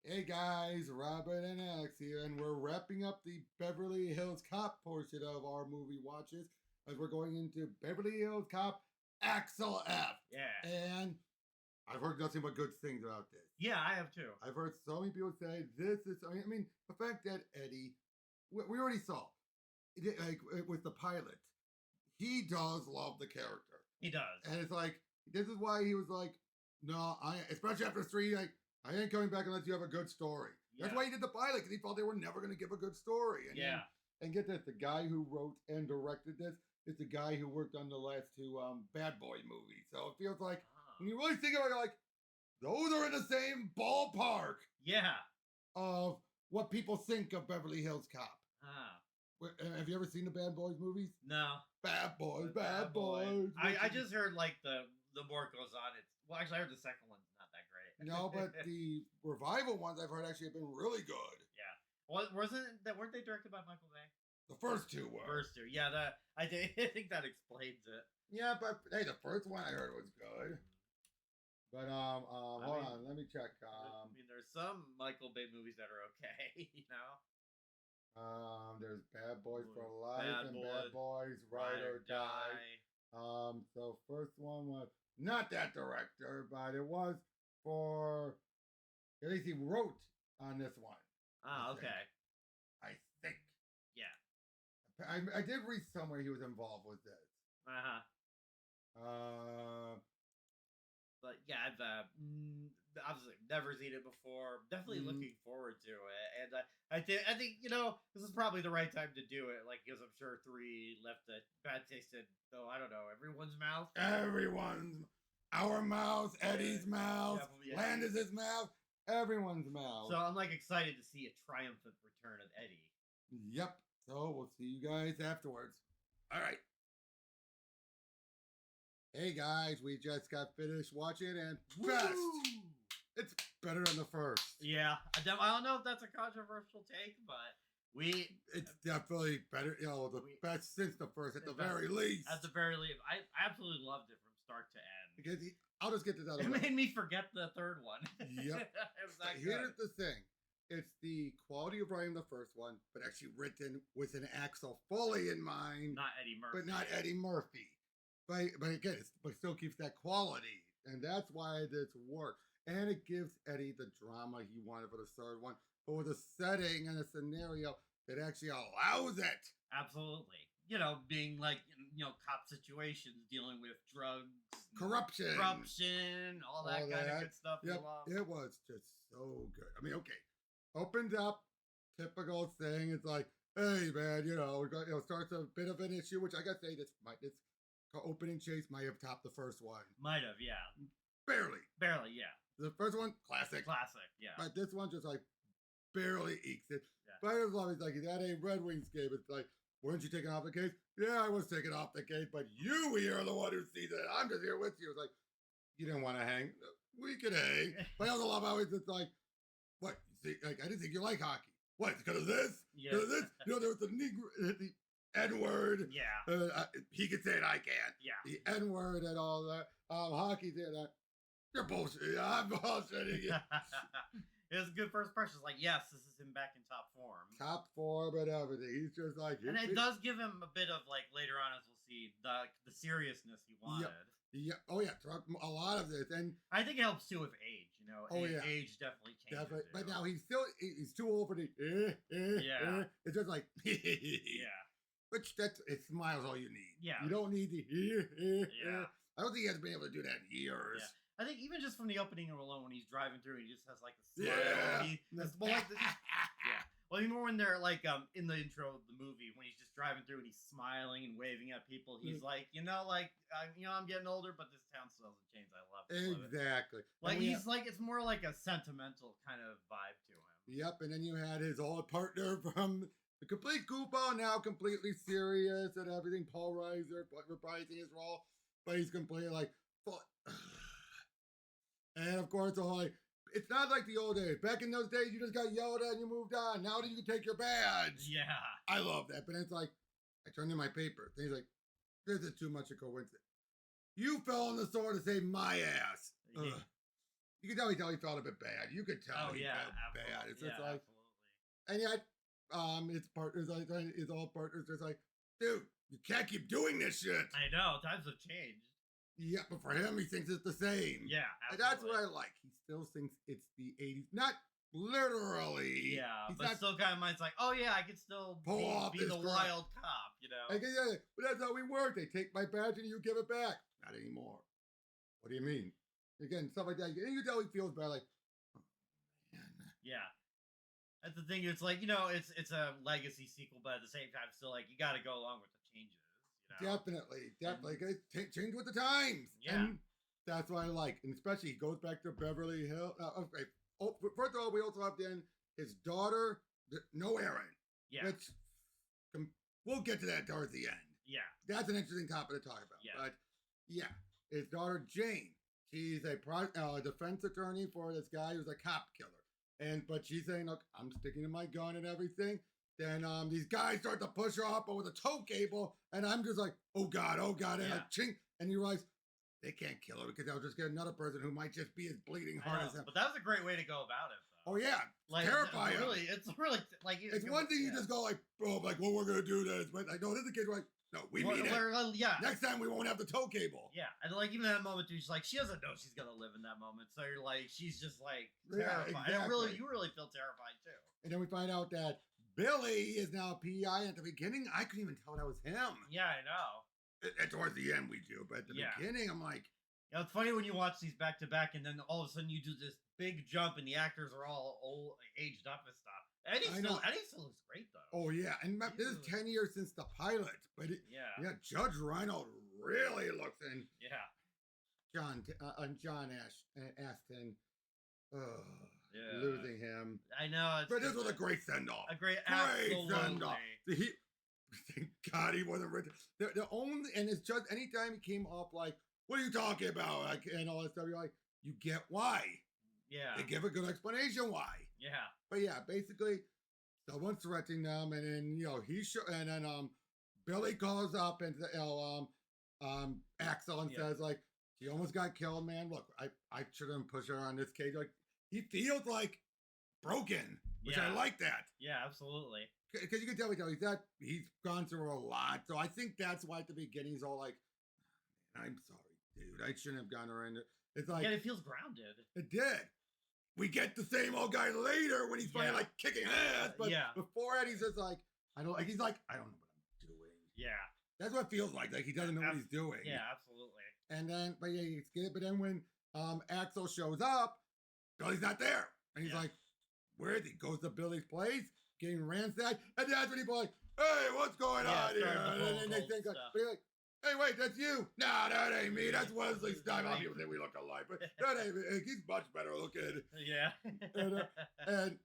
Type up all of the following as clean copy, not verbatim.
Hey guys, Robert and Alex here, and we're wrapping up the Beverly Hills Cop portion of our movie watches as we're going into Beverly Hills Cop Axel F. Yeah. And I've heard nothing but good things about this. Yeah, I have too. I've heard so many people say this is, I mean, the fact that Eddie, we already saw, like with the pilot, he does love the character. He does. And it's like, this is why he was like, no, especially after three, like, I ain't coming back unless you have a good story. Yeah. That's why he did the pilot, because he felt they were never going to give a good story. And get this, the guy who wrote and directed this is the guy who worked on the last two Bad Boy movies. So it feels like, when you really think about it, you're like, those are in the same ballpark. Yeah. Of what people think of Beverly Hills Cop. Ah. Have you ever seen the Bad Boys movies? No. Bad Boys, Bad Boys. I just heard like the more it goes on. Well, actually, I heard the second one's not that great. No, but the revival ones I've heard actually have been really good. Yeah. Weren't they directed by Michael Bay? The first two were. First two, yeah. I think that explains it. Yeah, but hey, the first one I heard was good. But hold on, let me check. I mean, there's some Michael Bay movies that are okay, you know. There's Bad Boys for Life Bad Boys Ride or Die. So first one was not that director, but it was for, at least he wrote on this one. Okay. I think. Yeah. I did read somewhere he was involved with this. But yeah, I've obviously never seen it before. Definitely looking forward to it, and I think this is probably the right time to do it. Like, because I'm sure 3 left a bad taste in, I don't know, everyone's mouth. Our mouth, Eddie's mouth, Landis's mouth, everyone's mouth. So I'm like excited to see a triumphant return of Eddie. Yep. So we'll see you guys afterwards. All right. Hey guys, we just got finished watching and best. It's better than the first. Yeah, I don't know if that's a controversial take, but it's definitely better. Best since the first, at the very least. At the very least, I absolutely loved it from start to end. Because I'll just get to that. It made me forget the third one. Yep. Here's the thing. It's the quality of writing the first one, but actually written with an Axel Foley in mind. Not Eddie Murphy. But not Eddie Murphy. But again, it still keeps that quality. And that's why this works. And it gives Eddie the drama he wanted for the third one, but with a setting and a scenario that actually allows it. Absolutely. Being like, cop situations, dealing with drugs, corruption, all that kind of good stuff. Yep. It was just so good. I mean, okay. Opened up, typical thing. It's like, hey, man, starts a bit of an issue, which I gotta say, this opening chase might have topped the first one. Might have, yeah. Barely, yeah. The first one, classic, yeah. But this one just like barely ekes it. Yeah. But I love it. Like, that ain't Red Wings game. It's like, weren't you taking off the case? Yeah, I was taking off the case, but you here are the one who sees it. I'm just here with you. It's like, you didn't want to hang. We could hang. But I also love how it's just like, what? See, like, I didn't think you like hockey. What? Because of this? Yeah. Because of this? There was the the N-word. Yeah. He can say it, I can't. Yeah. The N-word and all that. Hockey did that. You're bullshit. I'm bullshitting you. It was a good first impression. It's like, yes, this is him back in top form. Top form and everything. He's just like... And it does give him a bit of, like, later on, as we'll see, the seriousness he wanted. Yeah. Oh, yeah. A lot of this. And I think it helps, too, with age. Age definitely changes. Definitely. But now he's too old for the... Yeah. It's just like... Yeah. Which, it smiles all you need. Yeah. You don't need the... Yeah. I don't think he has been able to do that in years. Yeah. I think even just from the opening alone, when he's driving through, he just has like a smile. Yeah. Well, even when they're like in the intro of the movie, when he's just driving through and he's smiling and waving at people, he's like, I'm getting older, but this town still hasn't changed. I love it. Exactly. Like he's like, it's more like a sentimental kind of vibe to him. Yep. And then you had his old partner from the complete goofball, now completely serious and everything. Paul Reiser reprising his role, but he's completely like. And of course, it's not like the old days. Back in those days, you just got yelled at and you moved on. Now you can take your badge. Yeah. I love that. But it's like, I turned in my paper. And he's like, this is too much a coincidence. You fell on the sword to save my ass. you could tell he felt a bit bad. You could tell he felt bad. It's just like, absolutely. And yet, his partners, his old partners, just like, dude, you can't keep doing this shit. I know, times have changed. Yeah, but for him, he thinks it's the same. Yeah, absolutely. And that's what I like. He still thinks it's the 80s. Not literally. Yeah, but still kind of mind's like, oh yeah, I could still be the wild cop, you know? Like, yeah, but that's how we work. They take my badge and you give it back. Not anymore. What do you mean? Again, stuff like that. And you tell he feels bad, like, oh, man. Yeah. That's the thing. It's like, you know, it's a legacy sequel, but at the same time, still like, you got to go along with the changes. You know? Definitely. Change with the times. Yeah. And that's what I like. And especially, he goes back to Beverly Hills. Okay. Oh, first of all, we also have then his daughter, no Aaron. Yeah. Which, we'll get to that towards the end. Yeah. That's an interesting topic to talk about. Yeah. But, yeah. His daughter, Jane. She's a defense attorney for this guy who's a cop killer. But she's saying, look, I'm sticking to my gun and everything. Then these guys start to push her up with a tow cable. And I'm just like, oh, God. And yeah. chink. And you realize, they can't kill her because they'll just get another person who might just be as bleeding hard as him. But that was a great way to go about it, though. Oh, yeah. Like, terrifying. It's really, like... It's one thing you just go like, oh, like, well, we're going to do this. But, like, no, this is a kid like, no, we mean it. Yeah. Next time we won't have the tow cable. Yeah. And, like, even that moment, too, she's like, she doesn't know she's going to live in that moment. So you're like, she's just, like, terrified. Yeah, exactly. You really feel terrified, too. And then we find out that Billy is now a PI. At the beginning, I couldn't even tell that was him. Yeah, I know. And towards the end, we do. But at the beginning, I'm like... You know, it's funny when you watch these back to back, and then all of a sudden you do this big jump, and the actors are all old, aged up and stuff. Eddie still looks great though. Oh yeah, and this is 10 years since the pilot, but Judge Reinhold really looks in. Yeah. John Aston, losing him. I know, but this was a great send off. A great send off. Thank God he wasn't rich. The only, and it's just anytime he came off like, what are you talking about? Like, and all that stuff. You're like, you get why. Yeah. They give a good explanation why. Yeah. But yeah, basically, someone's threatening them, and then Billy calls up and Axel and says like, she almost got killed, man. Look, I shouldn't push her on this cage. Like, he feels like broken, which I like that. Yeah, absolutely. Because you can tell he's gone through a lot. So I think that's why at the beginning he's all like, I'm sorry, dude. I shouldn't have gone her in. It's like, it feels grounded. It did. We get the same old guy later when he's finally like kicking ass. But before that, he's just like, I don't know what I'm doing. Yeah. That's what it feels like. Like he doesn't know what he's doing. Yeah, absolutely. And then, it's good. But then when Axel shows up, Billy's not there. And he's like, where is he? Goes to Billy's place, getting ransacked. And that's when he's like, hey, what's going on here? And then they think, but he's like, hey, wait, that's you? Nah, that ain't me. That's Wesley Snipes. I'll people think we look alike, but that ain't me. He's much better looking. Yeah. and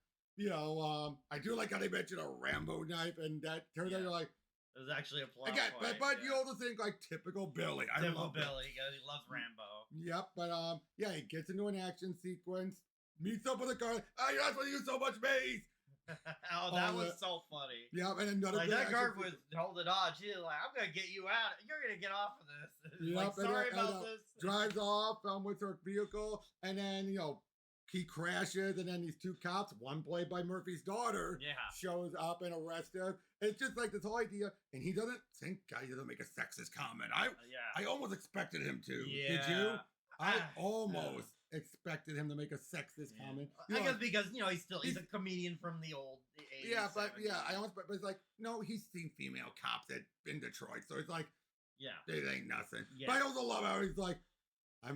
I do like how they mentioned a Rambo knife, and that turns out you're like, it was actually a plot again, point, but you also think like typical Billy. I love Billy. He loves Rambo. Yep, but he gets into an action sequence, meets up with a car. Oh, you're not supposed to use so much mace. Oh, that was so funny. Yeah, and another that guard was holding on. She was like, "I'm gonna get you out. You're gonna get off of this." Yep, sorry about this. Drives off with her vehicle, and then he crashes, and then these two cops, one played by Murphy's daughter, shows up and arrests him. It's just like this whole idea, and he doesn't make a sexist comment. I almost expected him to. Yeah. Did you? I almost expected him to make a sexist comment. I guess because he's a comedian from the old 80s. Yeah, but but it's like, no, he's seen female cops in Detroit, so it's like, it ain't nothing. Yeah. But I also love how he's like, I've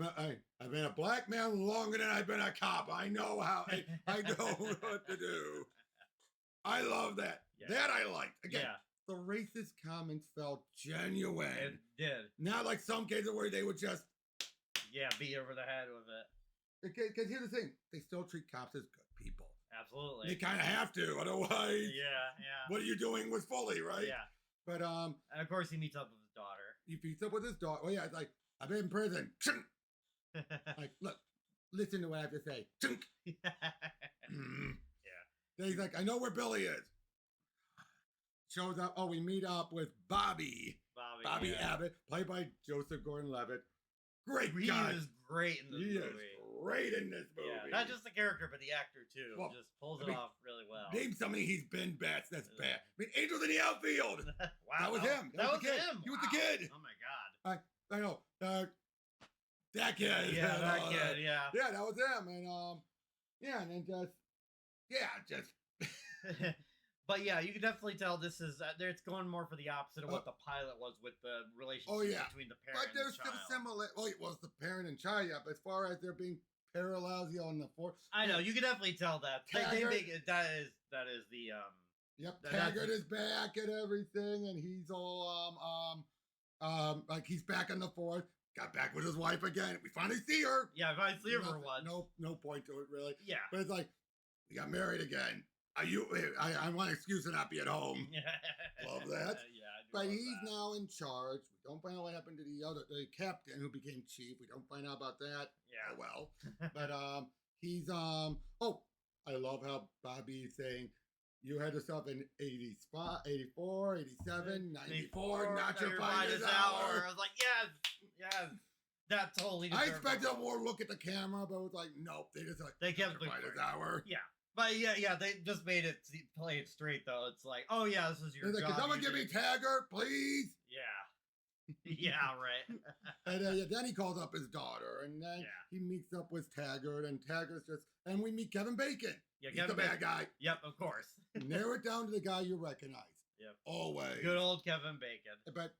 been a black man longer than I've been a cop. I know how. I know what to do. I love that. Yeah. That I liked. Again, the racist comments felt genuine. It did. Not like some cases where they would just beat over the head with it. Because here's the thing, they still treat cops as good people. Absolutely. They kind of have to, otherwise. Yeah. What are you doing with Foley, right? Yeah. But and of course he meets up with his daughter. He meets up with his daughter. Well, it's like, I've been in prison. Like, look, listen to what I have to say. Then he's like, I know where Billy is. Shows up. Oh, we meet up with Bobby Abbott, played by Joseph Gordon-Levitt. Great guy. He is great in this movie. Is great in this movie. Yeah, not just the character, but the actor too. Well, just pulls it off really well. Name somebody he's been best. That's bad. I mean, Angels in the Outfield. Wow, that was him. That was the kid. him. He was Wow. the kid. Oh my god. I know. That kid. Yeah, that kid. Yeah. Yeah, that was him. And yeah, and then just. But yeah, you can definitely tell this is it's going more for the opposite of what the pilot was with the relationship between the parent but there's and the still child. similar. Well, it was the parent and child, yeah. But as far as there being parallels on the fourth, I know you can definitely tell that they make it. That is the Yep, Taggart is back and everything, and he's all like he's back on the fourth. Got back with his wife again. We finally see her. Yeah, if I see her for once. No point to it really. Yeah, but it's like we got married again. I want an excuse to not be at home. Love that. Yeah, but he's now in charge. We don't find out what happened to the captain who became chief. We don't find out about that. Yeah. Oh well. But he's I love how Bobby's saying you had yourself in 84, 87, 94, not your finest hour. I was like, yes. That totally. I expected a more look at the camera, but it was like, nope. They kept your finest hour. Yeah. But yeah, they just made it play it straight though. It's like, oh yeah, this is your job. Can someone give me Taggart, please? Yeah. Yeah, right. And then he calls up his daughter, and then he meets up with Taggart, and Taggart's and we meet Kevin Bacon. Yeah, he's the bad guy. Yep, of course. Narrow it down to the guy you recognize. Yep. Always. Good old Kevin Bacon. But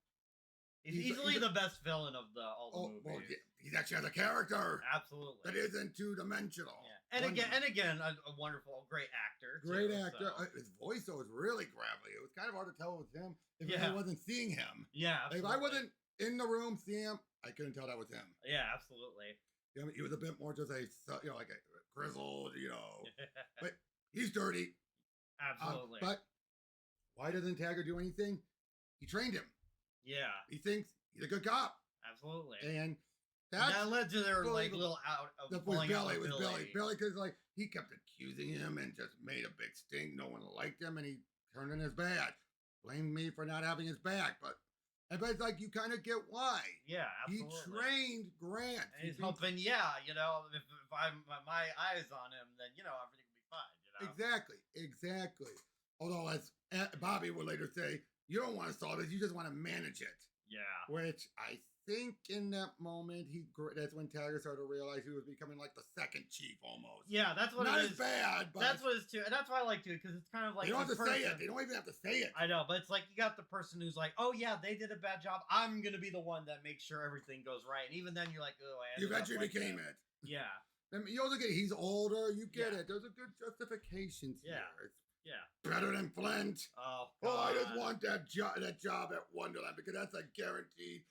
he's easily the best villain of all the movies. Well, he's actually has a character. Absolutely. That isn't two-dimensional. Yeah. And again, a wonderful, great actor. Great actor. So. His voice though was really gravelly. It was kind of hard to tell it was him if I wasn't seeing him. Yeah. Like, if I wasn't in the room seeing him, I couldn't tell that was him. Yeah, absolutely. You know, he was a bit more just like a grizzled, but he's dirty. Absolutely. But why doesn't Taggart do anything? He trained him. Yeah. He thinks he's a good cop. Absolutely. And that led to their little out of falling out with Billy. Billy, because he kept accusing him and just made a big stink. No one liked him, and he turned in his back. Blamed me for not having his back, but it's like you kind of get why. Yeah, absolutely. He trained Grant. And he's hoping, if I'm my eyes on him, then everything will be fine. Exactly. Although, as Bobby would later say, you don't want to solve this; you just want to manage it. Yeah. Which I think in that moment, that's when Taggart started to realize he was becoming like the second chief almost. Yeah, that's what Not it is. Not as bad, but... That's what it is too. And that's why I like to, because it's kind of like... They don't have to say it. They don't even have to say it. I know, but it's like you got the person who's like, oh yeah, they did a bad job. I'm going to be the one that makes sure everything goes right. And even then you're like, oh, I You eventually became it. Yeah. I mean, you also get he's older. You get it. There's a good justifications here. It's better than Flint. Oh, I just want that job at Wonderland because that's a guaranteed,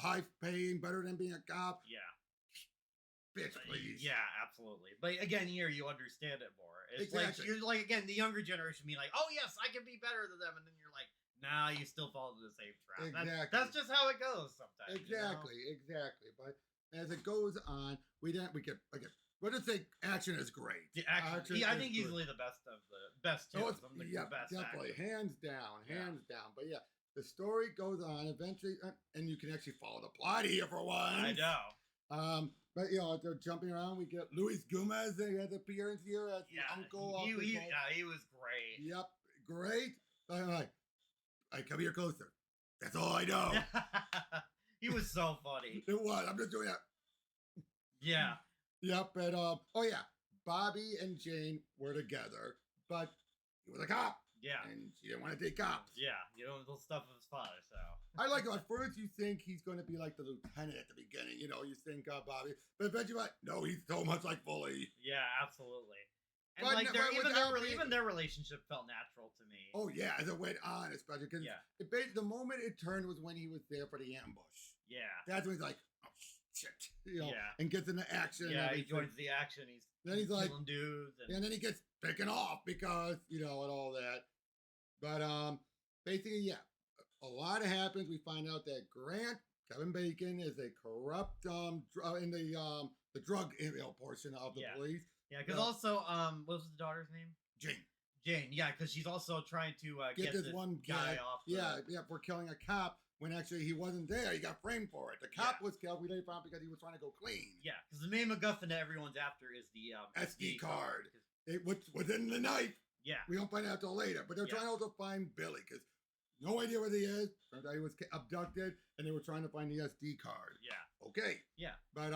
high paying, better than being a cop. Yeah. Bitch, please. Yeah, absolutely. But again, here you understand it more. It's exactly. like you're like again the younger generation being like, oh yes, I can be better than them, and then you're like, nah, you still fall into the same trap. Exactly. That's just how it goes sometimes. Exactly. But as it goes on, we'll just say action is great. The action I think easily the best of the best two. Best definitely, action. hands down. But yeah, the story goes on eventually, and you can actually follow the plot here for once. I know. But they're jumping around. We get Luis Gomez. They had appearance here as the uncle. He was great. Yep, great. I come here closer. That's all I know. He was so funny. It was. I'm just doing that. Yeah. Yep. And Bobby and Jane were together, but he was a cop. Yeah. And she didn't want to take cops. Yeah. The stuff of his father. So I like it. At first, you think he's going to be like the lieutenant at the beginning. You think Bobby, but eventually, no, he's so much like Foley. Yeah, absolutely. And even their relationship felt natural to me. Oh yeah, as it went on, especially because the moment it turned was when he was there for the ambush. Yeah. That's when he's like, oh shit, and gets into action. Yeah, he joins the action. He's like killing dudes, and then he gets picking off because and all that. But basically, a lot happens. We find out that Kevin Bacon, is a corrupt in the drug portion of the police. Yeah, because also what was the daughter's name? Jane. Yeah, because she's also trying to get this one guy off. Yeah, for killing a cop. when actually he wasn't there. He got framed for it. The cop was killed. We later found because he was trying to go clean. Yeah, because the main MacGuffin that everyone's after is the SD card. It was within the knife. Yeah. We don't find out till later. But they're trying to also find Billy because no idea where he is. Turns out he was abducted and they were trying to find the SD card. Yeah. Okay. Yeah. But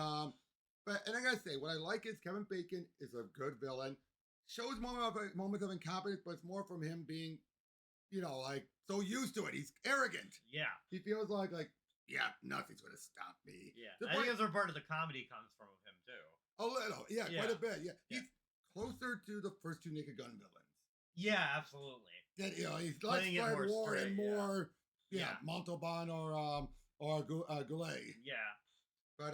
and I gotta say, what I like is Kevin Bacon is a good villain. Shows moments of incompetence, but it's more from him being, like so used to it. He's arrogant. Yeah. He feels like yeah, nothing's gonna stop me. Yeah. I think that's where part of the comedy comes from of him too. A little, yeah, quite a bit. Yeah. He's closer to the first two Naked Gun villains. Yeah, absolutely. That he's less Fred Ward and more Montalban or Goulet. Yeah. But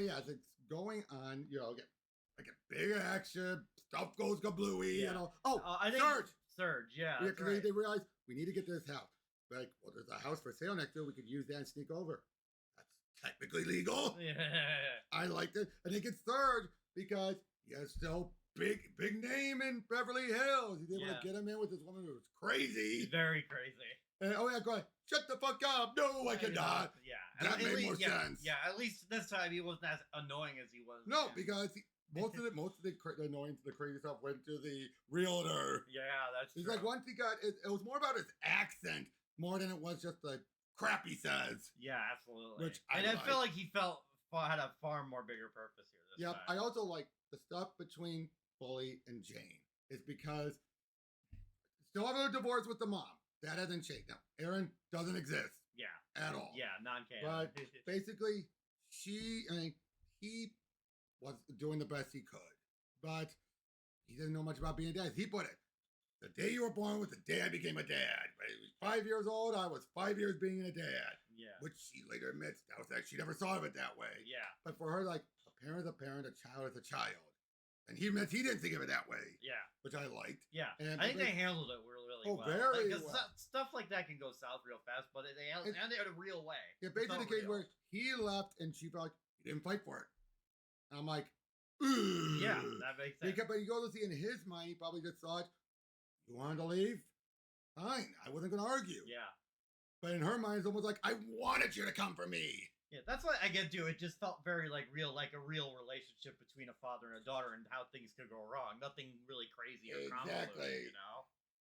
yeah, it's going on, like a big action, stuff goes kablooey, I think Surge, yeah. Because they realize we need to get to this house. Like, well, there's a house for sale next door. We could use that and sneak over. That's technically legal. Yeah. I liked it. I think it's Surge because he has still big name in Beverly Hills. He's able to get him in with this woman who was crazy. Very crazy. And go ahead, shut the fuck up. No, I cannot. Yeah. That made more sense. Yeah, at least this time he wasn't as annoying as he was. No, because most of the annoyance, the crazy stuff went to the realtor. Yeah, that's true. He's like, once he got it was more about his accent more than it was just the crap he says. Yeah, absolutely. Which I feel like he had a far more bigger purpose here. Yep. I also like the stuff between Foley and Jane. Is because still have a divorce with the mom. That hasn't changed. Now, Aaron doesn't exist. Yeah. At all. Yeah, non-canon. But basically, he was doing the best he could. But he didn't know much about being a dad. He put it, the day you were born was the day I became a dad. When he was 5 years old, I was 5 years being a dad. Yeah. Which she later admits that was she never thought of it that way. Yeah. But for her, like, a parent is a parent, a child is a child. And he admits he didn't think of it that way. Yeah. Which I liked. Yeah. And I think they handled it really well. Very well. Stuff like that can go south real fast, but they handled it in a real way. Yeah, basically the case where he left and she felt like he didn't fight for it. And I'm like, ooh. Yeah, that makes sense. But you go to see in his mind, he probably just thought, you wanted to leave? Fine. I wasn't going to argue. Yeah. But in her mind, it's almost like, I wanted you to come for me. Yeah, that's what I get to. It just felt very real, like a real relationship between a father and a daughter, and how things could go wrong. Nothing really crazy or convoluted,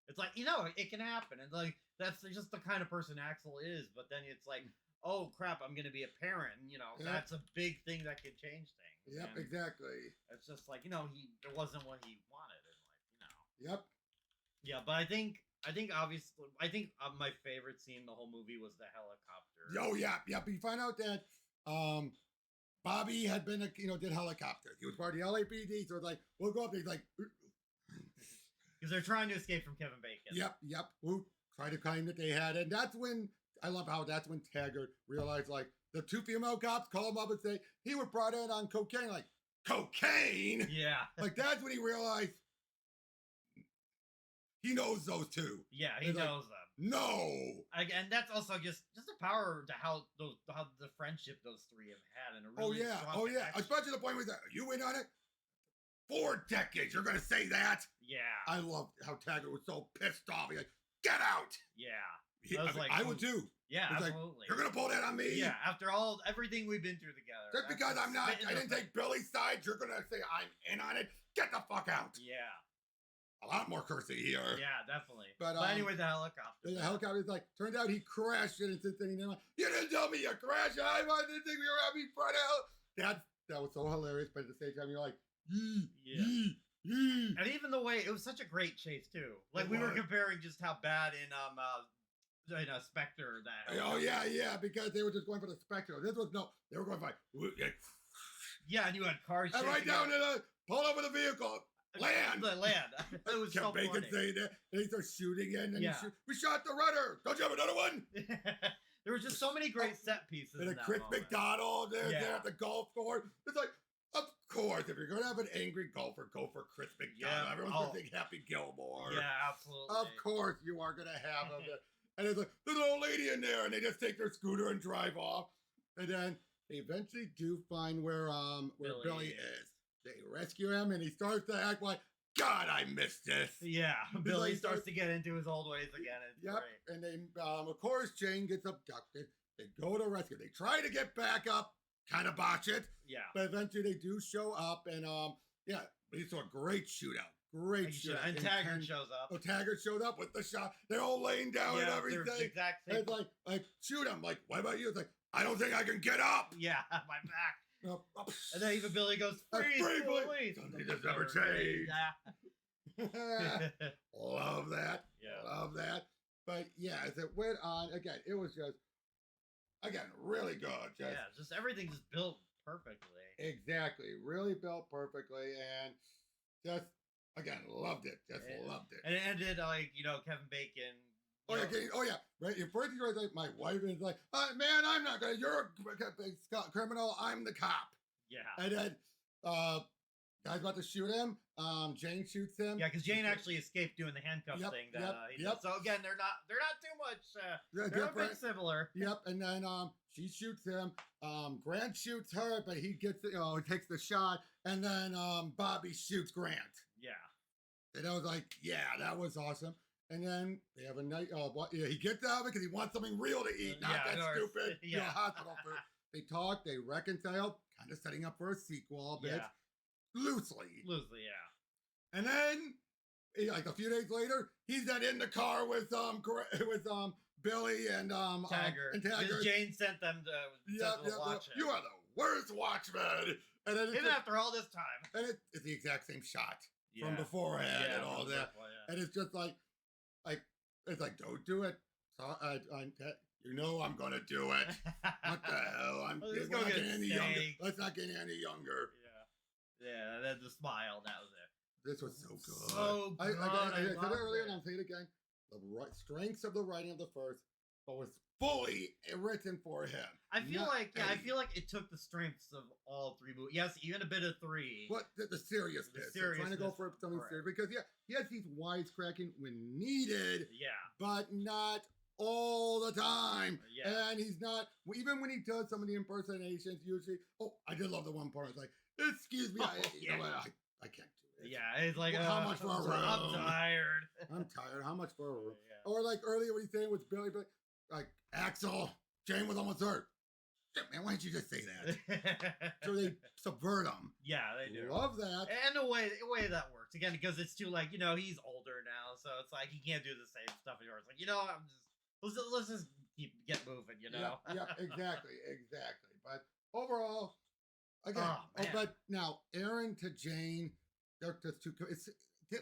It's like, it can happen, and like that's just the kind of person Axel is. But then it's like, oh crap, I'm gonna be a parent, and that's a big thing that could change things. Yep, exactly. It's just like it wasn't what he wanted in life, Yep. Yeah, but I think obviously, my favorite scene in the whole movie was the helicopter. Oh yeah. But you find out that Bobby had been did helicopters. He was part of the LAPD, so it's like, we'll go up there. He's like, because they're trying to escape from Kevin Bacon. Yep. We'll try to claim that they had it. And that's when I love how that's when Taggart realized, like, the two female cops call him up and say he was brought in on cocaine. Like, cocaine? Yeah. Like, that's when he realized he knows those two. Yeah, he knows them. No. And that's also just the power to how the friendship those three have had in a really strong connection. Especially the point where he's like, you in on it? 4 decades, you're gonna say that? Yeah. I love how Taggart was so pissed off. He's like, get out! Yeah. I would too. Yeah, absolutely. Like, you're gonna pull that on me? Yeah, after everything we've been through together. Just because I didn't take Billy's side, you're gonna say I'm in on it? Get the fuck out! Yeah. A lot more cursing here. Yeah, definitely. But anyway, the helicopter. The helicopter is like, turns out he crashed it and since then he never, you didn't tell me you crashed it. I didn't think we were having fun out. That was so hilarious, but at the same time you're like, And even the way, it was such a great chase too. Like we were comparing just how bad in Spectre that. Oh yeah, because they were just going for the Spectre. They were going for yeah, and you had cars. And right down to pull over the vehicle. Land! It was so funny. Bacon saying that, and he starts shooting in, and we shot the rudder! Don't you have another one? There were just so many great set pieces. And in Chris moment. McDonald there at the golf course. It's like, of course, if you're going to have an angry golfer, go for Chris McDonald. Everyone's going to think Happy Gilmore. Yeah, absolutely. Of course you are going to have him. And it's like, there's an old lady in there, and they just take their scooter and drive off. And then they eventually do find where Billy is. They rescue him, and he starts to act like, God, I missed this. Yeah, Billy starts to get into his old ways again. It's great. And they, of course, Jane gets abducted. They go to rescue. They try to get back up, kind of botch it. Yeah. But eventually they do show up, and we saw a great shootout. Great shootout. And Taggart shows up. Oh, Taggart showed up with the shot. They're all laying down and everything. The exact same. It's like, shoot him. Like, what about you? It's like, I don't think I can get up. Yeah, my back. And then even Billy goes, freeze, please. Something that's never changed. Yeah. Love that. Yeah. Love that. But yeah, as it went on, again, it was just, really good. Just everything just built perfectly. Exactly. Really built perfectly. And just, again, loved it. Loved it. And it ended like, Kevin Bacon. Right. Your first you're like, my wife is like, man, I'm not gonna. You're a criminal. I'm the cop. Yeah. And then, guy's about to shoot him. Jane shoots him. Yeah, because Jane actually escaped doing the handcuff thing. So again, they're not too much. They're a bit similar. Yep. And then she shoots him. Grant shoots her, but he gets he takes the shot. And then Bobby shoots Grant. Yeah. And I was like, that was awesome. And then they have a night. He gets out because he wants something real to eat, not that stupid hospital food. They talk, they reconcile, kind of setting up for a sequel, a bit loosely. Yeah. And then, like a few days later, he's then in the car with Billy and Taggart. Taggart. Jane sent them to watch it. You are the worst watchman. And then even after all this time, and it's the exact same shot from beforehand and all that. And it's just like. It's like, don't do it. So, I'm gonna do it. What the hell? Let's not get any younger. Let's not get any younger. Yeah. Then the smile. That was it. This was so good. So good. I said it earlier, and I'll say it again. The strengths of the writing of the first, but was fully written for him. I feel like it took the strengths of all three movies. Yes, even a bit of three. But the seriousness. Trying to go for something serious because he has these wisecracking when needed. Yeah. But not all the time. Yeah. And he's not even when he does some of the impersonations. Usually, I did love the one part. I was like, "Excuse me, you know what? I can't do it." Yeah, it's like how much for a room? I'm tired. I'm tired. How much for a room? Yeah. Or like earlier when he's saying with Billy, like Axel, Jane was almost hurt. Shit, man, why didn't you just say that? So they subvert him. Yeah, they do. Love that. And the way that works again because it's too like he's older now, so it's like he can't do the same stuff anymore. It's like let's just get moving, Yeah, exactly. But overall, again, but now Aaron to Jane, they're just too. It's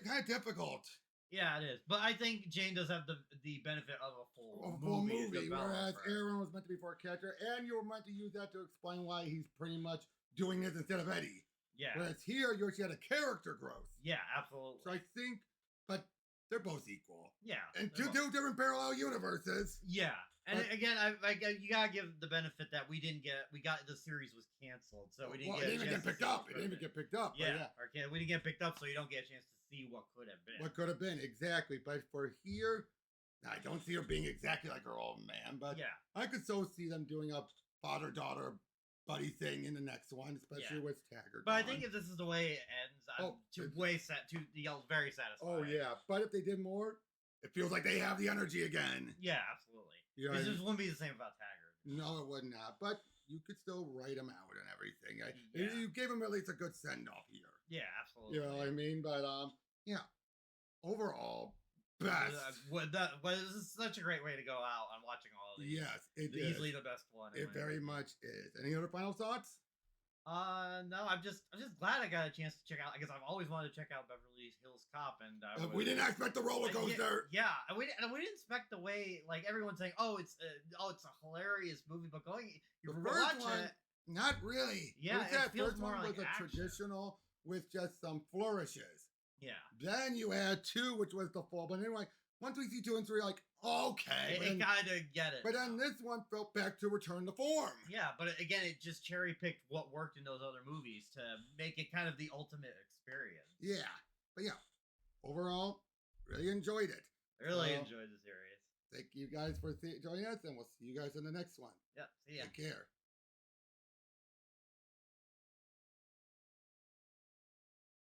kind of difficult. Yeah, it is. But I think Jane does have the benefit of a full movie. Whereas Aaron was meant to be for a character, and you were meant to use that to explain why he's pretty much doing this instead of Eddie. Yeah. Whereas here, you actually had a character growth. Yeah, absolutely. So I think, but they're both equal. Yeah. And two different parallel universes. Yeah. And again, you gotta give the benefit that we got the series was canceled, so we didn't get picked up. It didn't even get picked up. Yeah. Okay, we didn't get picked up, so you don't get a chance to see what could have been. Exactly. But for here, I don't see her being exactly like her old man, but I could so see them doing a father-daughter buddy thing in the next one, especially with Taggart. But I think if this is the way it ends, I'm very satisfied. Oh yeah, but if they did more, it feels like they have the energy again. Yeah, absolutely. Because this wouldn't be the same about Taggart. No, it would not. But you could still write him out and everything. You gave him at least a good send-off here. Yeah, absolutely. You know what I mean? But overall, best. This is such a great way to go out on watching all of these. Yes, it is. Easily the best one. It very much is. Any other final thoughts? No, I'm just glad I got a chance to check out because I've always wanted to check out Beverly Hills Cop, and we didn't expect the roller coaster. And we didn't expect the way like everyone's saying, it's a hilarious movie, but the first one, not really. Yeah, that feels first more one like was action. A traditional with just some flourishes. Yeah. Then you had 2, which was the full. But anyway, once we see 2 and 3, like okay, it kind of get it. But then this one felt back to return to form. Yeah, but again, it just cherry picked what worked in those other movies to make it kind of the ultimate experience. Yeah, but overall, really enjoyed it. I really enjoyed the series. Thank you guys for joining us, and we'll see you guys in the next one. Yep, see ya. Take care.